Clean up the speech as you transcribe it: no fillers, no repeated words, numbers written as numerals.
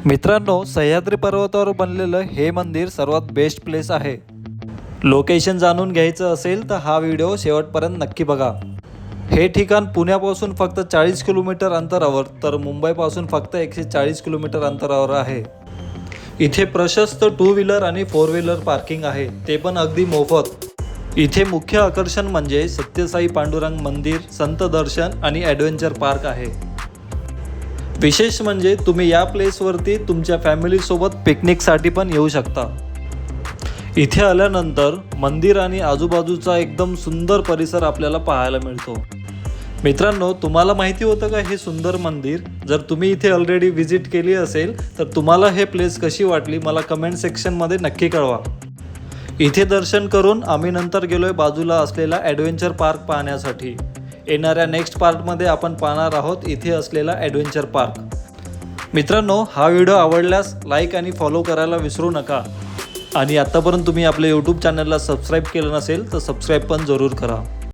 मित्रांनो, सह्याद्री पर्वतावर बनलेलं हे मंदिर सर्वात बेस्ट प्लेस आहे। लोकेशन जाणून घ्यायचं असेल तर हा व्हिडिओ शेवटपर्यंत नक्की बघा। हे ठिकाण पुण्यापासून फक्त 40 किलोमीटर अंतरावर तर मुंबईपासून फक्त 140 किलोमीटर अंतरावर आहे। इथे प्रशस्त 2 व्हीलर आणि 4 व्हीलर पार्किंग आहे, ते पण अगदी मोफत। इथे मुख्य आकर्षण म्हणजे सत्यसाई पांडुरंग मंदिर, संत दर्शन आणि ॲडव्हेंचर पार्क आहे। विशेष म्हणजे तुम्ही या प्लेसवरती तुमच्या फॅमिलीसोबत पिकनिकसाठी पण येऊ शकता। इथे आल्यानंतर मंदिर आणि आजूबाजूचा एकदम सुंदर परिसर आपल्याला पाहायला मिळतो। मित्रांनो, तुम्हाला माहिती होतं का हे सुंदर मंदिर? जर तुम्ही इथे ऑलरेडी व्हिजिट केली असेल तर तुम्हाला हे प्लेस कशी वाटली मला कमेंट सेक्शनमध्ये नक्की कळवा। इथे दर्शन करून आम्ही नंतर गेलोय बाजूला असलेला ॲडव्हेंचर पार्क पाहण्यासाठी। येणाऱ्या नेक्स्ट पार्टमध्ये आपण पाहणार आहोत इथे असलेला ॲडव्हेंचर पार्क। मित्रांनो, हा व्हिडिओ आवडल्यास लाईक आणि फॉलो करायला विसरू नका। आणि आत्तापर्यंत तुम्ही आपल्या यूट्यूब चॅनलला सबस्क्राईब केलं नसेल तर सबस्क्राईब पण जरूर करा।